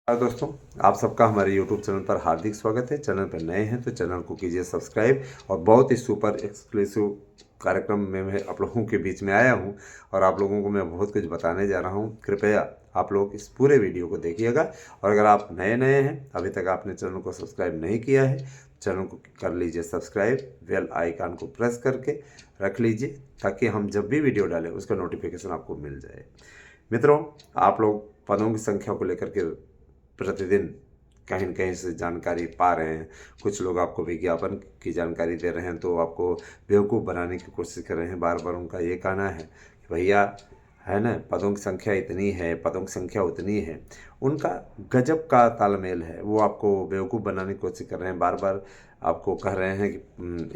दोस्तों, आप सबका हमारे YouTube चैनल पर हार्दिक स्वागत है। चैनल पर नए हैं तो चैनल को कीजिए सब्सक्राइब। और बहुत ही सुपर एक्सक्लूसिव कार्यक्रम में मैं आप लोगों के बीच में आया हूं और आप लोगों को मैं बहुत कुछ बताने जा रहा हूं। कृपया आप लोग इस पूरे वीडियो को देखिएगा। और अगर आप नए हैं, अभी तक आपने चैनल को सब्सक्राइब नहीं किया है, चैनल को कर लीजिए सब्सक्राइब, बेल आइकन को प्रेस करके रख लीजिए ताकि हम जब भी वीडियो डालें उसका नोटिफिकेशन आपको मिल जाए। मित्रों, आप लोग पदों की संख्या को लेकर के प्रतिदिन कहीं न कहीं से जानकारी पा रहे हैं। कुछ लोग आपको विज्ञापन की जानकारी दे रहे हैं तो आपको बेवकूफ़ बनाने की कोशिश कर रहे हैं। बार बार उनका ये कहना है कि भैया, है ना, पदों की संख्या इतनी है, पदों की संख्या उतनी है। उनका गजब का तालमेल है। वो आपको बेवकूफ़ बनाने की कोशिश कर रहे हैं। बार बार आपको कह रहे हैं कि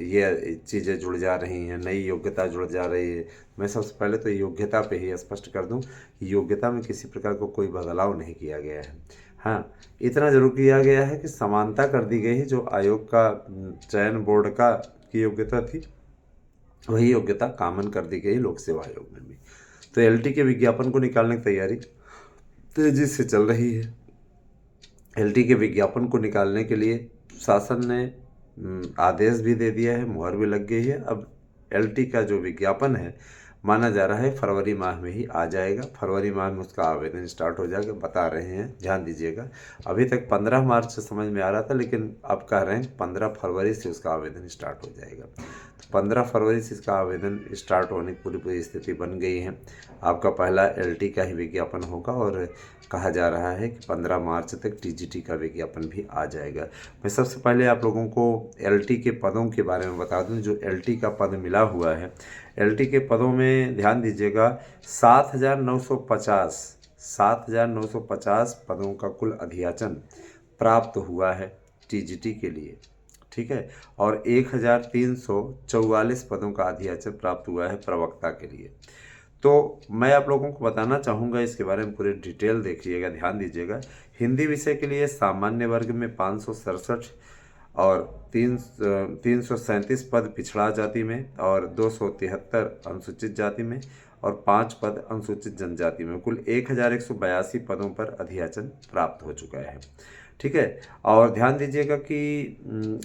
ये चीज़ें जुड़ जा रही हैं, नई योग्यता जुड़ जा रही है। मैं सबसे पहले तो योग्यता पे ही स्पष्ट कर दूं कि योग्यता में किसी प्रकार को कोई बदलाव नहीं किया गया है। हाँ, इतना ज़रूर किया गया है कि समानता कर दी गई है। जो आयोग का चयन बोर्ड का की योग्यता थी, वही योग्यता कॉमन कर दी गई लोक सेवा आयोग में भी। तो एलटी के विज्ञापन को निकालने की तैयारी तेजी से चल रही है। एलटी के विज्ञापन को निकालने के लिए शासन ने आदेश भी दे दिया है, मुहर भी लग गई है। अब एलटी का जो विज्ञापन है, माना जा रहा है फरवरी माह में ही आ जाएगा। फरवरी माह में उसका आवेदन स्टार्ट हो जाएगा, बता रहे हैं, ध्यान दीजिएगा। अभी तक 15 मार्च से समझ में आ रहा था, लेकिन अब कह रहे हैं 15 फरवरी से उसका आवेदन स्टार्ट हो जाएगा। तो 15 फरवरी से इसका आवेदन स्टार्ट होने की पूरी स्थिति बन गई है। आपका पहला एलटी का ही विज्ञापन होगा और कहा जा रहा है कि 15 मार्च तक टीजीटी का विज्ञापन भी आ जाएगा। मैं सबसे पहले आप लोगों को एलटी के पदों के बारे में बता दूं। जो एलटी का पद मिला हुआ है, एलटी के पदों में ध्यान दीजिएगा, 7,950 पदों का कुल अधियाचन प्राप्त हुआ है टीजीटी के लिए, ठीक है। और 1,344 पदों का अधियाचन प्राप्त हुआ है प्रवक्ता के लिए। तो मैं आप लोगों को बताना चाहूँगा, इसके बारे में पूरी डिटेल देखिएगा, ध्यान दीजिएगा। हिंदी विषय के लिए सामान्य वर्ग में 567 और 337 पद पिछड़ा जाति में और 273 अनुसूचित जाति में और 5 पद अनुसूचित जनजाति में, कुल 1,182 पदों पर अधियाचन प्राप्त हो चुका है, ठीक है। और ध्यान दीजिएगा कि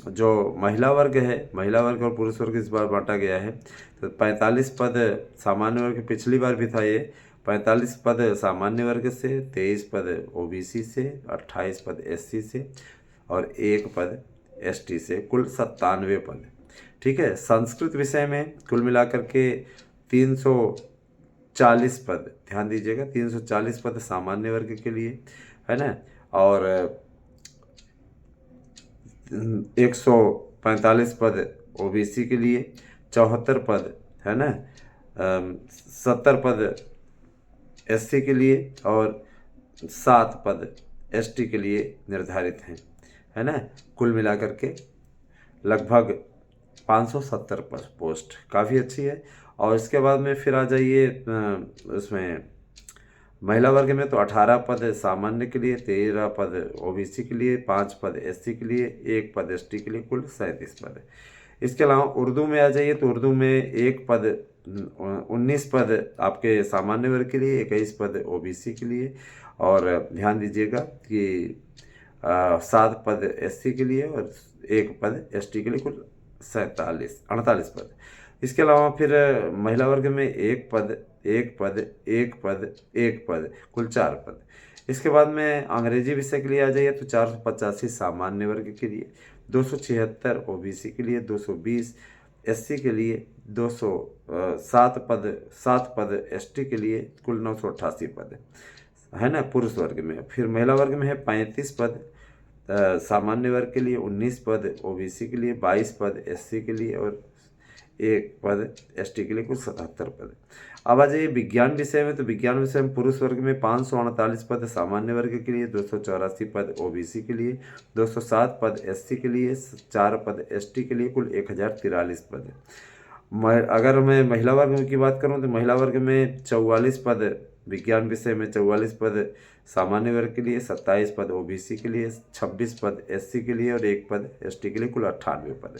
जो महिला वर्ग है, महिला वर्ग और पुरुष वर्ग इस बार बांटा गया है। तो 45 पद सामान्य वर्ग, पिछली बार भी था ये, 45 पद सामान्य वर्ग से, 23 पद ओबीसी से, 28 पद एससी से और 1 पद एसटी से, कुल 97 पद, ठीक है। संस्कृत विषय में कुल मिलाकर के 340 पद, ध्यान दीजिएगा, 340 पद सामान्य वर्ग के लिए, है ना। और 145 पद ओबीसी के लिए, 74 पद, है ना, 70 पद एससी के लिए और 7 पद एसटी के लिए निर्धारित हैं, है ना। कुल मिलाकर के लगभग 570 पोस्ट, काफ़ी अच्छी है। और इसके बाद में फिर आ जाइए उसमें महिला वर्ग में तो 18 पद सामान्य के लिए, 13 पद ओबीसी के लिए, 5 पद एससी के लिए, 1 पद एसटी के लिए, कुल 37 पद। इसके अलावा उर्दू में आ जाइए तो उर्दू में 1 पद 19 पद आपके सामान्य वर्ग के लिए, 21 पद ओबीसी के लिए और ध्यान दीजिएगा कि 7 पद एससी के लिए और 1 पद एसटी के लिए, कुल 48 पद। इसके अलावा फिर महिला वर्ग में 1 पद 1 पद 1 पद 1 पद, कुल 4 पद। इसके बाद में अंग्रेजी विषय के लिए आ जाइए तो 485 सामान्य वर्ग के लिए, 276 ओबीसी के लिए, 220 एससी के लिए, 7 पद एसटी के लिए, कुल 988 पद, है ना, पुरुष वर्ग में। फिर महिला वर्ग में है 35 पद सामान्य वर्ग के लिए, 19 पद ओबीसी के लिए, 22 पद एससी के लिए और 1 पद एसटी के लिए, कुल 77 पद। अब आ जाइए विज्ञान विषय में, तो विज्ञान विषय में पुरुष वर्ग में 538 पद सामान्य वर्ग के लिए, 284 पद ओबीसी के लिए, 207 पद एससी के लिए, 4 पद एसटी के लिए, कुल 1043 पद। अगर मैं महिला वर्ग की बात करूं तो महिला वर्ग में 44 पद विज्ञान विषय में, 44 पद सामान्य वर्ग के लिए, 27 पद ओबीसी के लिए, 26 पद एससी के लिए और 1 पद एसटी के लिए, कुल 98 पद।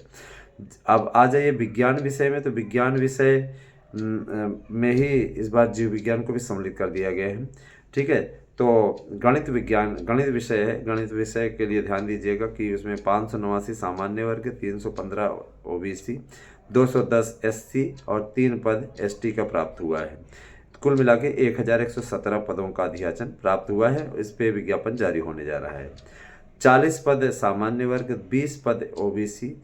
अब आ जाइए विज्ञान विषय में, तो विज्ञान विषय में ही इस बार जीव विज्ञान को भी सम्मिलित कर दिया गया है, ठीक है। तो तो गणित विज्ञान गणित विषय है। गणित विषय के लिए ध्यान दीजिएगा कि उसमें 589 सामान्य वर्ग, 315 ओबीसी, 210 एससी और 3 पद एसटी का प्राप्त हुआ है। कुल मिला के 1117 पदों का अधियाचन प्राप्त हुआ है। इस पे विज्ञापन जारी होने जा रहा है। 40 पद सामान्य वर्ग, 20 पद ओबीसी,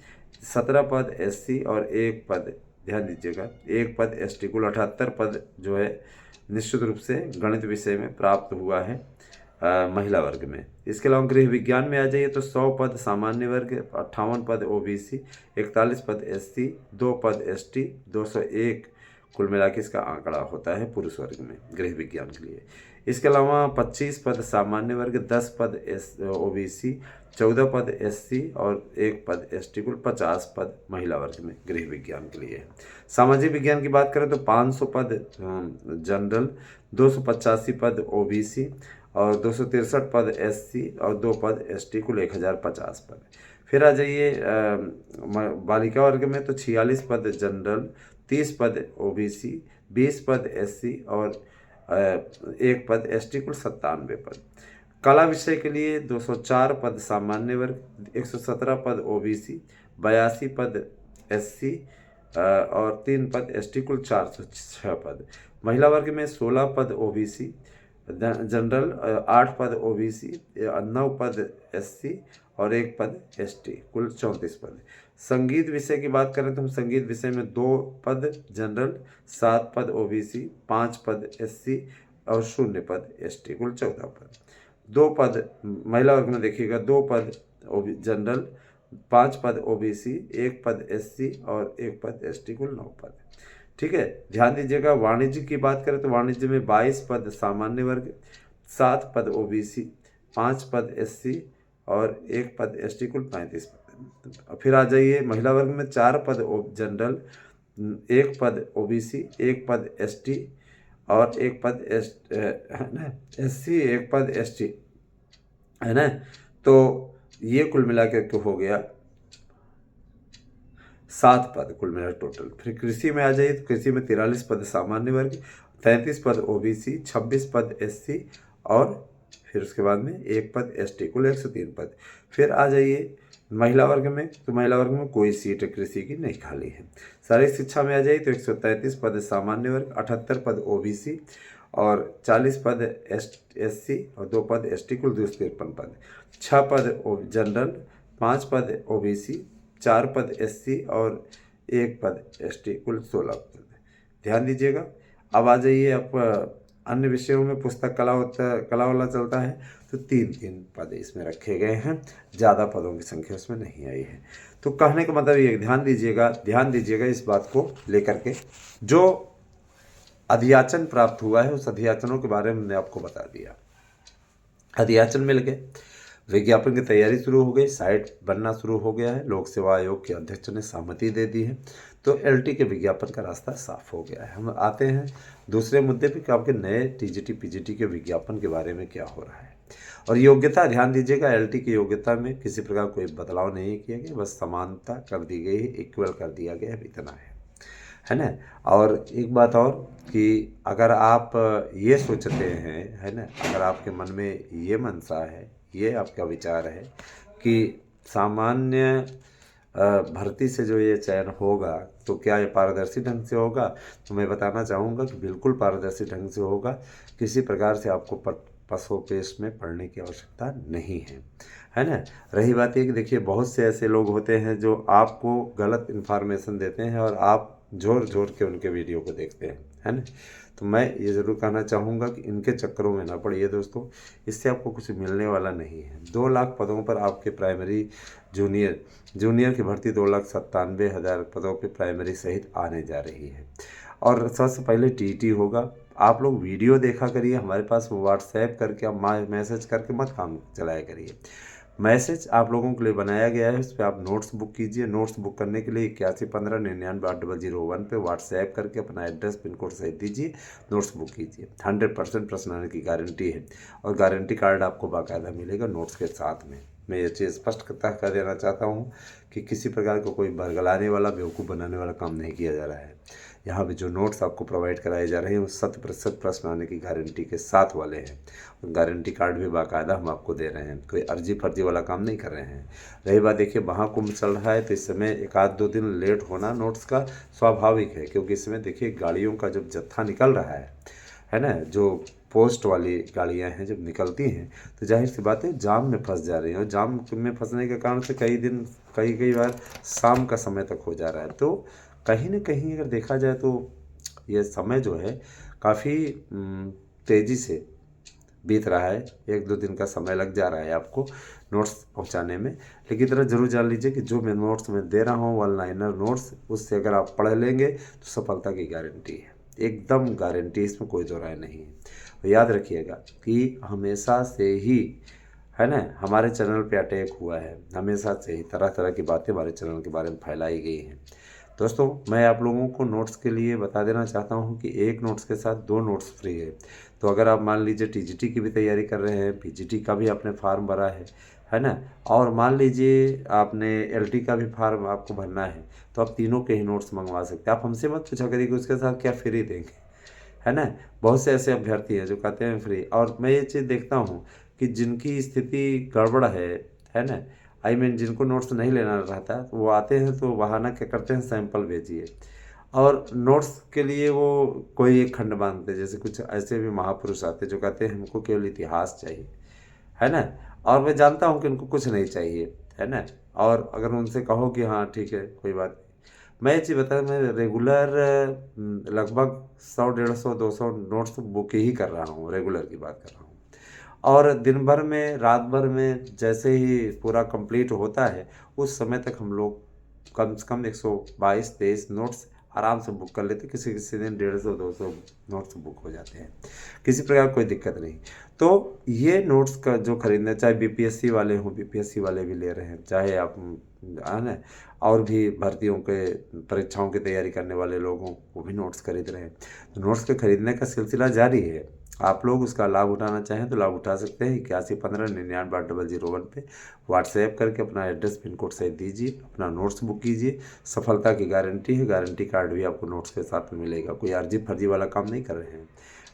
17 पद एससी और 1 पद, ध्यान दीजिएगा, 1 पद एसटी, कुल 78 पद जो है निश्चित रूप से गणित विषय में प्राप्त हुआ है महिला वर्ग में। इसके अलावा गृह विज्ञान में आ जाइए तो 100 पद सामान्य वर्ग, 58 पद ओबीसी, 41 पद एससी, 2 पद एसटी, 201, कुल मिला के इसका आंकड़ा होता है पुरुष वर्ग में गृह विज्ञान के लिए। इसके अलावा 25 पद सामान्य वर्ग, 10 पद ओबीसी, 14 पद एससी और 1 पद एसटी, कुल 50 पद महिला वर्ग में गृह विज्ञान के लिए। सामाजिक विज्ञान की बात करें तो 500 पद जनरल, 285 पद ओबीसी और 263 पद एससी और 2 पद एसटी, कुल 1050 पद। फिर आ जाइए बालिका वर्ग में तो 46 पद जनरल, 30 पद ओबीसी, 20 पद एससी और 1 पद एसटी, कुल 97 पद। कला विषय के लिए 204 पद सामान्य वर्ग, 117 पद ओबीसी, 82 पद एससी और 3 पद एसटी, कुल 406 पद। महिला वर्ग में 16 पद ओबीसी जनरल, 8 पद ओबीसी, 9 पद एससी और 1 पद एसटी, कुल 34 पद। संगीत विषय की बात करें तो हम संगीत विषय में 2 पद जनरल, 7 पद ओबीसी, 5 पद एससी और 0 पद एसटी, कुल 14 पद। 2 पद महिला वर्ग में देखिएगा, 2 पद जनरल, 5 पद ओबीसी, 1 पद एससी और 1 पद एसटी, कुल 9 पद। ठीक है, ध्यान दीजिएगा। वाणिज्य की बात करें तो वाणिज्य में 22 पद सामान्य वर्ग, 7 पद ओबीसी, 5 पद एससी और 1 पद एसटी, कुल 35 पद। फिर आ जाइए महिला वर्ग में 4 पद जनरल, 1 पद ओबीसी, 1 पद एसटी और 1 पद एससी, 1 पद एसटी, है ना। तो ये कुल मिला के हो गया 7 पद कुल मिला टोटल। फिर कृषि में आ जाइए तो कृषि में 43 पद सामान्य वर्ग, 33 पद ओबीसी, 26 पद एससी और फिर उसके बाद में 1 पद एसटी, कुल 103 पद। फिर आ जाइए महिला वर्ग में तो महिला वर्ग में कोई सीट कृषि की नहीं खाली है। शारीरिक शिक्षा में आ जाइए तो 133 पद सामान्य वर्ग, 78 पद ओबीसी और 40 पद एससी और 2 पद एसटी, कुल 253 पद। 6 पद जनरल, 5 पद ओबीसी, 4 पद एससी और 1 पद एसटी, कुल 16 पद। ध्यान दीजिएगा। अब आ जाइए आप अन्य विषयों में पुस्तक कला वाला चलता है तो 3-3 पद इसमें रखे गए हैं, ज़्यादा पदों की संख्या उसमें नहीं आई है। तो कहने का मतलब ये ध्यान दीजिएगा इस बात को लेकर के, जो अधियाचन प्राप्त हुआ है उस अधियाचनों के बारे में मैंने आपको बता दिया। अधियाचन मिल गए, विज्ञापन की तैयारी शुरू हो गई, साइट बनना शुरू हो गया है, लोक सेवा आयोग के अध्यक्ष ने सहमति दे दी है, तो एलटी के विज्ञापन का रास्ता साफ हो गया है। हम आते हैं दूसरे मुद्दे पे कि आपके नए टीजीटी पीजीटी के विज्ञापन के बारे में क्या हो रहा है। और योग्यता, ध्यान दीजिएगा, एलटी की योग्यता में किसी प्रकार कोई बदलाव नहीं किया गया, बस समानता कर दी गई है, इक्वल कर दिया गया है, इतना है ना। और एक बात और कि अगर आप ये सोचते हैं, है ना, अगर आपके मन में ये मनसा है, ये आपका विचार है कि सामान्य भर्ती से जो ये चयन होगा तो क्या ये पारदर्शी ढंग से होगा, तो मैं बताना चाहूँगा कि बिल्कुल पारदर्शी ढंग से होगा। किसी प्रकार से आपको पसोपेश में पढ़ने की आवश्यकता नहीं है ना। रही बात ये कि देखिए, बहुत से ऐसे लोग होते हैं जो आपको गलत इन्फॉर्मेशन देते हैं और आप झोर के उनके वीडियो को देखते हैं, है ना। तो मैं ये ज़रूर कहना चाहूँगा कि इनके चक्करों में ना पड़िए दोस्तों, इससे आपको कुछ मिलने वाला नहीं है। 2 लाख पदों पर आपके प्राइमरी जूनियर की भर्ती 2,97,000 पदों पे प्राइमरी सहित आने जा रही है। और सबसे पहले टीटी होगा। आप लोग वीडियो देखा करिए, हमारे पास व्हाट्सएप करके आप मैसेज करके मत काम चलाया करिए। मैसेज आप लोगों के लिए बनाया गया है, उस पर आप नोट्स बुक कीजिए। नोट्स बुक करने के लिए 8115998001 पे व्हाट्सएप करके अपना एड्रेस पिन कोड सहित दीजिए, नोट्स बुक कीजिए। 100% प्रश्न आने की गारंटी है और गारंटी कार्ड आपको बाकायदा मिलेगा नोट्स के साथ में। मैं ये चीज़ स्पष्ट कर देना चाहता हूँ कि किसी प्रकार का कोई बरगलाने वाला, बेवकूफ़ बनाने वाला काम नहीं किया जा रहा है। यहाँ पे जो नोट्स आपको प्रोवाइड कराए जा रहे हैं वो 100% प्रश्न आने की गारंटी के साथ वाले हैं। गारंटी कार्ड भी बाकायदा हम आपको दे रहे हैं, कोई अर्जी फर्जी वाला काम नहीं कर रहे हैं। रही बात, देखिए महाकुंभ चल रहा है तो इस समय 1-2 दिन लेट होना नोट्स का स्वाभाविक है, क्योंकि इसमें देखिए गाड़ियों का जब जत्था निकल रहा है ना, जो पोस्ट वाली गाड़ियां हैं जब निकलती हैं तो जाहिर सी बात है जाम में फंस जा रही हैं, और जाम में फंसने के कारण से कई बार शाम का समय तक हो जा रहा है। तो कहीं ना कहीं अगर देखा जाए तो ये समय जो है काफ़ी तेज़ी से बीत रहा है। 1-2 दिन का समय लग जा रहा है आपको नोट्स पहुंचाने में, लेकिन इतना ज़रूर जान लीजिए कि जो मैं नोट्स में दे रहा हूँ वन लाइनर नोट्स, उससे अगर आप पढ़ लेंगे तो सफलता की गारंटी है, एकदम गारंटी, इसमें कोई दो राय नहीं है। तो याद रखिएगा कि हमेशा से ही है ना हमारे चैनल पे अटैक हुआ है, हमेशा से ही तरह तरह की बातें हमारे चैनल के बारे में फैलाई गई हैं। दोस्तों, मैं आप लोगों को नोट्स के लिए बता देना चाहता हूं कि एक नोट्स के साथ 2 नोट्स फ्री है। तो अगर आप मान लीजिए टीजीटी की भी तैयारी कर रहे हैं, पीजीटी का भी आपने फार्म भरा है ना, और मान लीजिए आपने एलटी का भी फार्म आपको भरना है, तो आप तीनों के ही नोट्स मंगवा सकते हैं। आप हमसे मत पूछा करिए कि उसके साथ क्या फ्री देंगे, है ना। बहुत से ऐसे अभ्यर्थी हैं जो कहते हैं फ्री, और मैं ये चीज़ देखता हूँ कि जिनकी स्थिति गड़बड़ है ना, आई मीन जिनको नोट्स नहीं लेना रहता तो वो आते हैं तो बहाना क्या करते हैं, सैंपल भेजिए, और नोट्स के लिए वो कोई एक खंड बांधते हैं। जैसे कुछ ऐसे भी महापुरुष आते हैं जो कहते हैं हमको केवल इतिहास चाहिए, है ना, और मैं जानता हूँ कि उनको कुछ नहीं चाहिए, है ना। और अगर उनसे कहो कि हाँ ठीक है कोई बात नहीं, मैं ये चीज़ बता, मैं रेगुलर लगभग 100, 150, 200 नोट्स बुक ही कर रहा हूँ, रेगुलर की बात कर रहा हूँ। और दिन भर में, रात भर में जैसे ही पूरा कंप्लीट होता है उस समय तक हम लोग कम से कम 122-23 नोट्स आराम से बुक कर लेते। किसी किसी दिन 150-200 नोट्स बुक हो जाते हैं, किसी प्रकार कोई दिक्कत नहीं। तो ये नोट्स का जो खरीदना, चाहे बीपीएससी वाले हों, बीपीएससी वाले भी ले रहे हैं, चाहे आप है ना और भी भर्तियों के परीक्षाओं की तैयारी करने वाले लोग हों, वो भी नोट्स खरीद रहे हैं। तो नोट्स के खरीदने का सिलसिला जारी है। आप लोग उसका लाभ उठाना चाहें तो लाभ उठा सकते हैं। 8115998001 पे व्हाट्सएप करके अपना एड्रेस पिन कोड सहित दीजिए, अपना नोट्स बुक कीजिए। सफलता की गारंटी है, गारंटी कार्ड भी आपको नोट्स के साथ में मिलेगा। कोई अर्जी फर्जी वाला काम नहीं कर रहे हैं,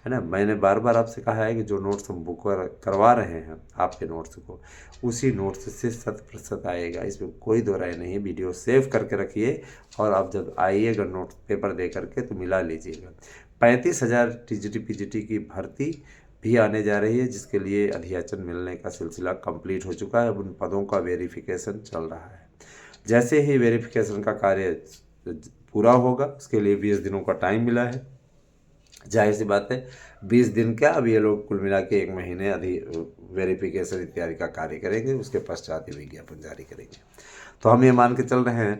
है ना। मैंने बार बार आपसे कहा है कि जो नोट्स हम बुक करवा रहे हैं आपके नोट्स को, उसी नोट्स से 100% आएगा, इसमें कोई दो राय नहीं है। वीडियो सेव करके रखिए और आप जब आइएगा नोट पेपर दे करके तो मिला लीजिएगा। 35,000 टीजीटी पीजीटी की भर्ती भी आने जा रही है, जिसके लिए अधियाचन मिलने का सिलसिला कंप्लीट हो चुका है। अब उन पदों का वेरिफिकेशन चल रहा है। जैसे ही वेरिफिकेशन का कार्य पूरा होगा, उसके लिए 20 दिनों का टाइम मिला है। जाहिर सी बात है 20 दिन क्या, अब ये लोग कुल मिला के 1 महीने वेरिफिकेशन इत्यादि का कार्य करेंगे, उसके पश्चात ही विज्ञापन जारी करेंगे। तो हम ये मान के चल रहे हैं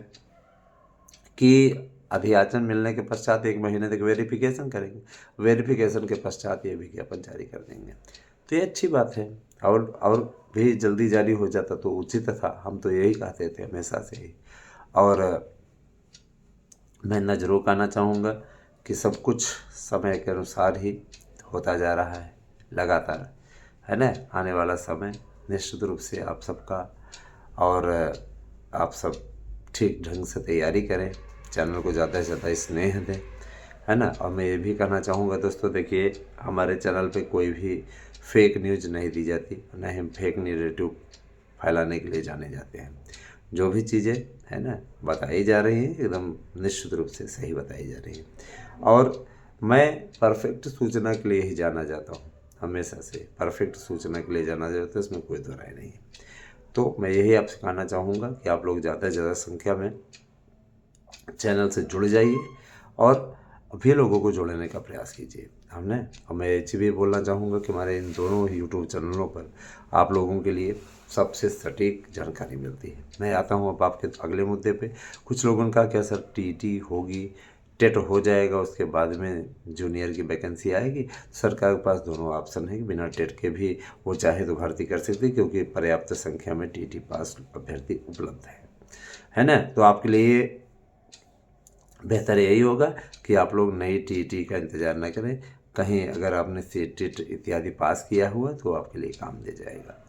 कि अधियाचन मिलने के पश्चात 1 महीने तक वेरिफिकेशन करेंगे, वेरिफिकेशन के पश्चात ये विज्ञापन जारी कर देंगे। तो ये अच्छी बात है, और भी जल्दी जारी हो जाता तो उचित था। हम तो यही कहते थे हमेशा से ही। और मैं न जरूर कहना चाहूँगा कि सब कुछ समय के अनुसार ही होता जा रहा है लगातार, है ना। आने वाला समय निश्चित रूप से आप सबका, और आप सब ठीक ढंग से तैयारी करें, चैनल को ज़्यादा से ज़्यादा स्नेह दें, है ना। और मैं ये भी कहना चाहूँगा दोस्तों, देखिए हमारे चैनल पे कोई भी फेक न्यूज़ नहीं दी जाती, न ही हम फेक नैरेटिव फैलाने के लिए जाने जाते हैं। जो भी चीज़ें है ना बताई जा रही हैं एकदम निश्चित रूप से सही बताई जा रही हैं, और मैं परफेक्ट सूचना के लिए ही जाना जाता हूँ, हमेशा से परफेक्ट सूचना के लिए जाना जाता है, इसमें कोई दो राय नहीं है। तो मैं यही आपसे कहना चाहूँगा कि आप लोग ज़्यादा से ज़्यादा संख्या में चैनल से जुड़ जाइए और भी लोगों को जोड़ने का प्रयास कीजिए हमने। और मैं ये भी बोलना चाहूँगा कि हमारे इन दोनों यूट्यूब चैनलों पर आप लोगों के लिए सबसे सटीक जानकारी मिलती है। मैं आता हूँ अब आपके अगले मुद्दे पे। कुछ लोगों का क्या सर टीटी होगी, टेट हो जाएगा, उसके बाद में जूनियर की वैकेंसी आएगी। सरकार के पास दोनों ऑप्शन है कि बिना टेट के भी वो चाहे तो भर्ती कर सकती है, क्योंकि पर्याप्त संख्या में टीटी पास अभ्यर्थी उपलब्ध है ना। तो आपके लिए बेहतर यही होगा कि आप लोग नई टीटी का इंतज़ार न करें। कहीं अगर आपने टेट इत्यादि पास किया हुआ तो आपके लिए काम दे जाएगा।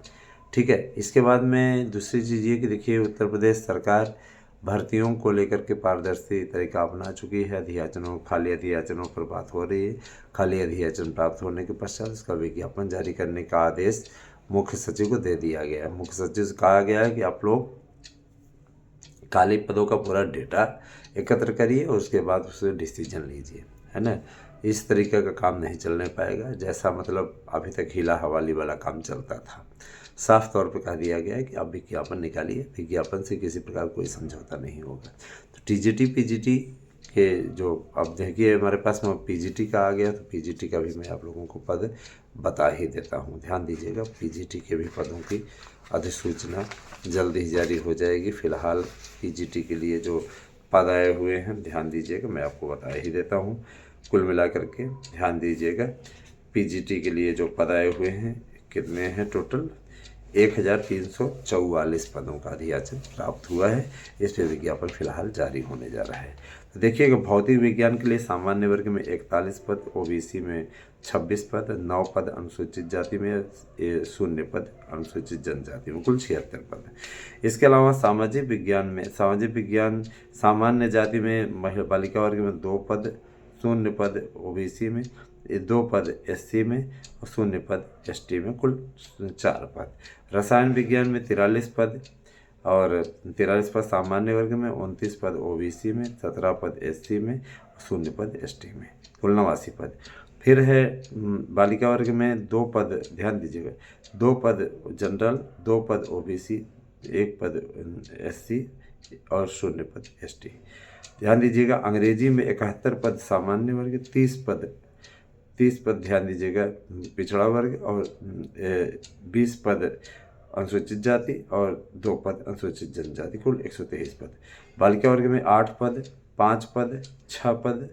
ठीक है। इसके बाद में दूसरी चीज़ ये कि देखिए उत्तर प्रदेश सरकार भर्तियों को लेकर के पारदर्शी तरीका अपना चुकी है। अधियाचनों खाली अधियाचनों पर बात हो रही है। खाली अधियाचन प्राप्त होने के पश्चात उसका विज्ञापन जारी करने का आदेश मुख्य सचिव को दे दिया गया है। मुख्य सचिव से कहा गया है कि आप लोग खाली पदों का पूरा डेटा एकत्र करिए और उसके बाद उससे डिसीजन लीजिए, है ना। इस तरीके का काम नहीं चलने पाएगा जैसा मतलब अभी तक हीला हवाली वाला काम चलता था। साफ तौर पर कह दिया गया है कि आप विज्ञापन निकालिए, विज्ञापन से किसी प्रकार कोई समझौता नहीं होगा। तो टीजीटी पीजीटी के जो अब देखिए हमारे पास में पीजीटी का आ गया, तो पीजीटी का भी मैं आप लोगों को पद बता ही देता हूँ। ध्यान दीजिएगा, पीजीटी के भी पदों की अधिसूचना जल्द ही जारी हो जाएगी। फिलहाल पीजीटी के लिए जो पद आए हुए हैं ध्यान दीजिएगा, मैं आपको बता ही देता हूँ। कुल मिलाकर के ध्यान दीजिएगा, पीजीटी के लिए जो पद आए हुए हैं कितने हैं टोटल 1344 पदों का अधियाचन प्राप्त हुआ है। इस पर विज्ञापन फिलहाल जारी होने जा रहा है। तो देखिएगा, भौतिक विज्ञान के लिए सामान्य वर्ग में 41 पद, ओबीसी में 26 पद, 9 पद अनुसूचित जाति में, 0 पद अनुसूचित जनजाति में, कुल 76 पद। इसके अलावा सामाजिक विज्ञान सामान्य जाति में महिला बालिका वर्ग में 2 पद, 0 पद ओबीसी में, 2 पद एससी में और 0 पद एसटी में, कुल 4 पद। रसायन विज्ञान में 43 पद और 43 पद सामान्य वर्ग में, 29 पद ओबीसी में, 17 पद एससी में और 0 पद एसटी में, कुल 89 पद। फिर है बालिका वर्ग में 2 पद, ध्यान दीजिएगा, 2 पद जनरल, 2 पद ओबीसी, 1 पद एससी और 0 पद एसटी। ध्यान दीजिएगा, अंग्रेजी में 71 पद सामान्य वर्ग, 30 पद ध्यान दीजिएगा पिछड़ा वर्ग और 20 पद अनुसूचित जाति और 2 पद अनुसूचित जनजाति, कुल 123 पद। बालिका वर्ग में 8 पद, 5 पद, 6 पद,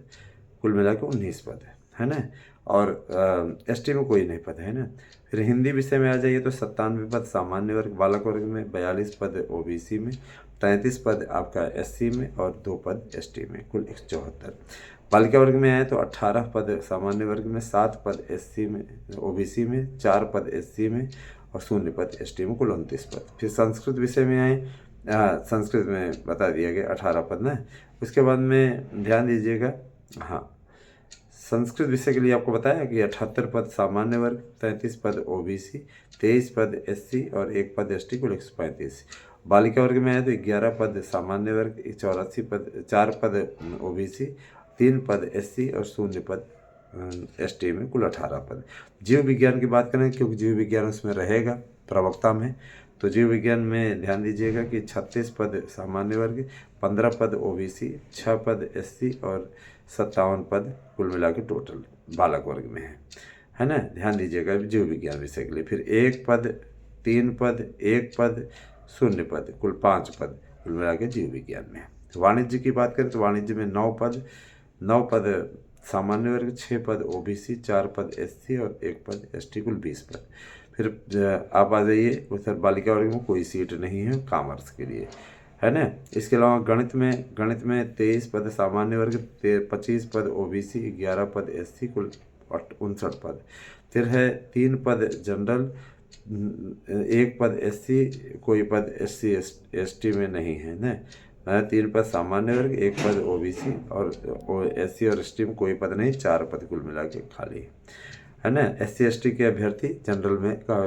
कुल मिलाकर 19 पद है ना। और एसटी में कोई नहीं पद है ना। फिर हिंदी विषय में आ जाइए तो 97 पद सामान्य वर्ग, बालक वर्ग में 42 पद ओबीसी में, 33 पद आपका एससी में और 2 पद एसटी में, कुल 174। बालिका वर्ग में आए तो 18 पद सामान्य वर्ग में, 7 पद एससी में ओबीसी में, 4 पद एससी में और 0 पद एसटी में, कुल 29 पद। फिर संस्कृत विषय में आए, संस्कृत में बता दिया गया 18 पद ना। उसके बाद में ध्यान दीजिएगा, हाँ संस्कृत विषय के लिए आपको बताया कि 78 पद सामान्य वर्ग, 33 पद ओबीसी, 23 पद एससी और 1 पद एसटी, कुल 135। बालिका वर्ग में आए तो 11 पद सामान्य वर्ग, 84 पद, 4 पद ओबीसी, 3 पद एससी और 0 पद एसटी में, कुल 18 पद। जीव विज्ञान की बात करें क्योंकि जीव विज्ञान उसमें रहेगा प्रवक्ता में, तो जीव विज्ञान में ध्यान दीजिएगा कि 36 पद सामान्य वर्ग, 15 पद ओबीसी, 6 पद एससी और 57 पद कुल मिला के टोटल बालक वर्ग में है ना। ध्यान दीजिएगा जीव विज्ञान विषय के लिए। फिर 1 पद, 3 पद, 1 पद, 0 पद, कुल 5 पद कुल मिला के जीव विज्ञान में। वाणिज्य की बात करें तो वाणिज्य में 9 पद सामान्य वर्ग, 6 पद ओबीसी, 4 पद एससी और 1 पद एसटी, कुल 20 पद। फिर आप आ जाइए उधर बालिका वर्ग में कोई सीट नहीं है कॉमर्स के लिए, है ना। इसके अलावा गणित में 23 पद सामान्य वर्ग, 25 पद ओबीसी, 11 पद एससी, कुल 59 पद। फिर है 3 पद जनरल, 1 पद एससी, कोई पद एससी एसटी में नहीं है ना। 3 पद सामान्य वर्ग, 1 पद ओबीसी और एससी और एसटी में कोई पद नहीं, 4 पद कुल मिला के खाली है ना। एससी एसटी के अभ्यर्थी जनरल में का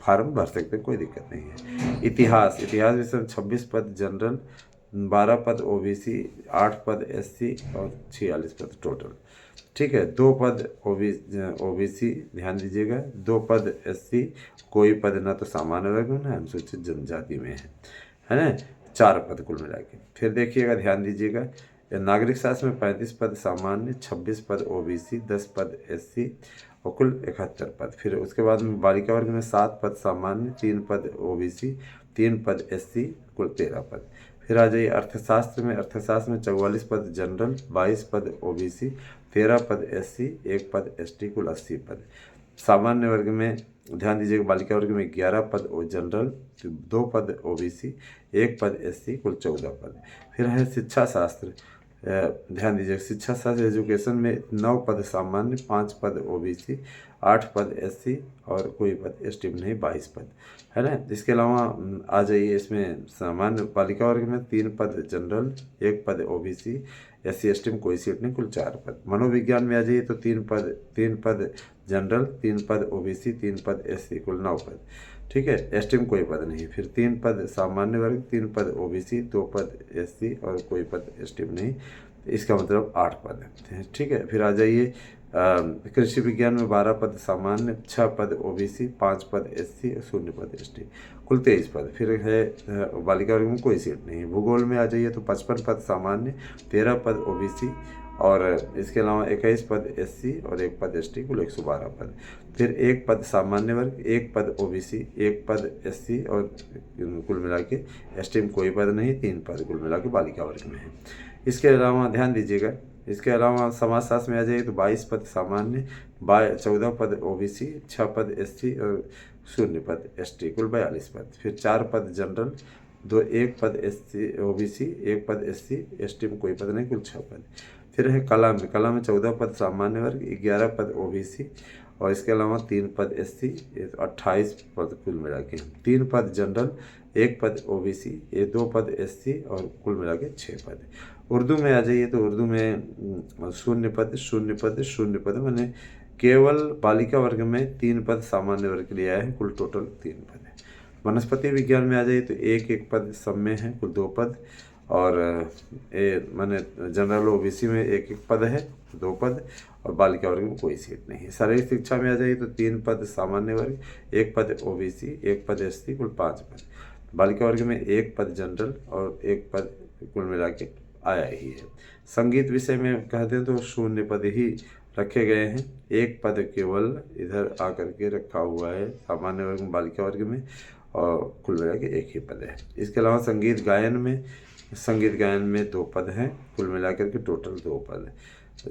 फार्म भर सकते हैं, कोई दिक्कत नहीं है। इतिहास विषय में 26 पद जनरल, 12 पद ओबीसी, 8 पद एससी और 46 पद टोटल, ठीक है। 2 पद ओबीसी ध्यान दीजिएगा, 2 पद एससी, कोई पद ना तो सामान्य वर्ग में ना अनुसूचित जनजाति में है ना। 4 पद कुल मिला के। फिर देखिएगा ध्यान दीजिएगा, नागरिक शास्त्र में 35 पद सामान्य, 26 पद ओबीसी, 10 पद एससी और कुल 71 पद। फिर उसके बाद में बालिका वर्ग में 7 पद सामान्य, 3 पद ओबीसी, 3 पद एससी, कुल 13 पद। फिर आ जाइए अर्थशास्त्र में 44 पद जनरल, 22 पद ओबीसी, 13 पद एससी, 1 पद एसटी, कुल 80 पद। सामान्य वर्ग में ध्यान दीजिएगा, बालिका वर्ग में 11 पद जनरल, 2 पद ओबीसी, 1 पद एससी, कुल 14 पद। फिर है शिक्षा शास्त्र, ध्यान दीजिए, शिक्षा शास्त्र एजुकेशन में 9 पद सामान्य, 5 पद ओबीसी, 8 पद एससी और कोई पद एसटी में नहीं, 22 पद है ना। इसके अलावा आ जाइए, इसमें सामान्य बालिका वर्ग में 3 पद जनरल, 1 पद ओबीसी, एससी एसटी में कोई सीट नहीं, कुल 4 पद। मनोविज्ञान में आ जाइए तो 3 पद जनरल, 3 पद ओबीसी, 3 पद एससी, कुल 9 पद। ठीक है, एसटी में कोई पद नहीं। फिर 3 पद सामान्य वर्ग, 3 पद ओबीसी, 2 पद एससी और कोई पद एसटी में नहीं, इसका मतलब 8 पद है। ठीक है, फिर आ जाइए कृषि विज्ञान में 12 पद सामान्य, 6 पद ओबीसी, 5 पद एससी और 0 पद एसटी, कुल 23 पद। फिर है बालिका वर्ग में कोई सीट नहीं। भूगोल में आ जाइए तो 55 पद सामान्य, 13 पद ओबीसी और इसके अलावा 21 पद एससी और 1 पद एसटी, कुल 112 पद। फिर 1 पद सामान्य वर्ग, 1 पद ओबीसी, 1 पद एससी और कुल मिला के एसटी में कोई पद नहीं, 3 पद कुल मिला के बालिका वर्ग में है। इसके अलावा ध्यान दीजिएगा, इसके अलावा समाजशास्त्र में आ जाइए तो 22 पद सामान्य, 14 पद ओबीसी, 6 पद एससी और 0 पद एसटी, कुल 42 पद। फिर 4 पद जनरल, 1 पद एससी ओबीसी, 1 पद एससी, एसटी में कोई पद नहीं, कुल 6 पद। फिर है कला में 14 पद सामान्य वर्ग, 11 पद ओबीसी और इसके अलावा 3 पद एससी, 28 पद कुल मिला के। 3 पद जनरल, 1 पद ओबीसी, 2 पद एससी और कुल मिला के 6 पद। उर्दू में आ जाइए तो उर्दू में 0 पद 0 पद 0 पद, मैंने केवल बालिका वर्ग में 3 पद सामान्य वर्ग के लिए आया है, कुल टोटल 3 पद है। वनस्पति विज्ञान में आ जाइए तो 1 पद सब में है, कुल 2 पद और मैंने जनरल ओबीसी में 1 पद है, 2 पद और बालिका वर्ग में कोई सीट नहीं है। शारीरिक शिक्षा में आ जाइए तो 3 पद सामान्य वर्ग, 1 पद ओबीसी, 1 पद एससी, कुल 5 पद। बालिका वर्ग में 1 पद जनरल और 1 पद कुल मिला के आया ही है। संगीत विषय में कहते हैं तो 0 पद ही रखे गए हैं, 1 पद केवल इधर आकर के रखा हुआ है सामान्य वर्ग में, बालिका वर्ग में और कुल मिला के 1 ही पद है। इसके अलावा संगीत गायन में 2 पद हैं, कुल मिलाकर के टोटल 2 पद है।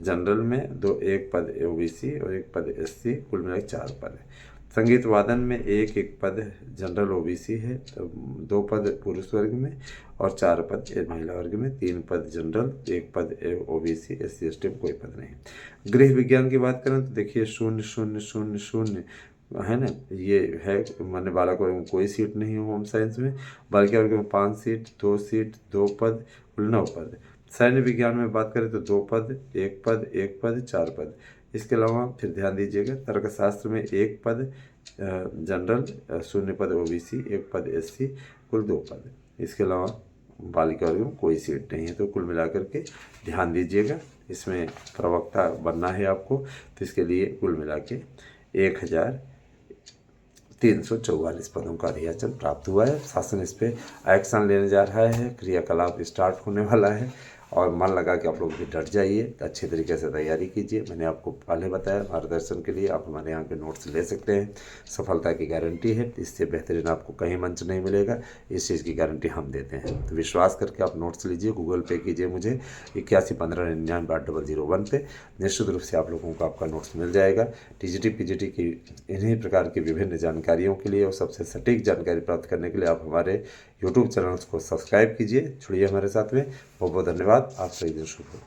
जनरल में 1 पद ओबीसी और 1 पद एससी, कुल मिला के 4 पद है। संगीत वादन में 1 पद जनरल ओबीसी है, 2 पद पुरुष वर्ग में और 4 पद महिला वर्ग में, 3 पद जनरल, 1 पद ओबीसी, एससी एसटी में कोई पद नहीं। गृह विज्ञान की बात करें तो देखिए 0 0 0 0 है ना, ये है माने बालक वर्ग में कोई सीट नहीं है। होम साइंस में बालिका वर्ग में 5 सीट, 2 सीट, 2 पद, कुल 9 पद। सैन्य विज्ञान में बात करें तो 2 पद, 1 पद, 1 पद, 4 पद। इसके अलावा फिर ध्यान दीजिएगा, तर्कशास्त्र में 1 पद जनरल, 0 पद ओबीसी, 1 पद एससी, कुल 2 पद। इसके अलावा बालिका वर्ग में कोई सीट नहीं है। तो कुल मिलाकर के ध्यान दीजिएगा, इसमें प्रवक्ता बनना है आपको, तो इसके लिए कुल मिला के 1344 पदों का अधियाचन प्राप्त हुआ है। शासन इस पर एक्शन लेने जा रहा है, क्रियाकलाप स्टार्ट होने वाला है और मन लगा कि आप लोग भी डट जाइए, अच्छे तरीके से तैयारी कीजिए। मैंने आपको पहले बताया, मार्गदर्शन के लिए आप हमारे यहाँ के नोट्स ले सकते हैं, सफलता की गारंटी है, इससे बेहतरीन आपको कहीं मंच नहीं मिलेगा, इस चीज़ की गारंटी हम देते हैं। तो विश्वास करके आप नोट्स लीजिए, गूगल पे कीजिए मुझे 8115998001 पे, निश्चित रूप से आप लोगों को आपका नोट्स मिल जाएगा। टीजीटी पीजीटी की इन्हीं प्रकार की विभिन्न जानकारियों के लिए और सबसे सटीक जानकारी प्राप्त करने के लिए आप हमारे यूट्यूब चैनल को सब्सक्राइब कीजिए, जुड़िए हमारे साथ में। बहुत बहुत धन्यवाद, आप सभी दिन शुभ हो।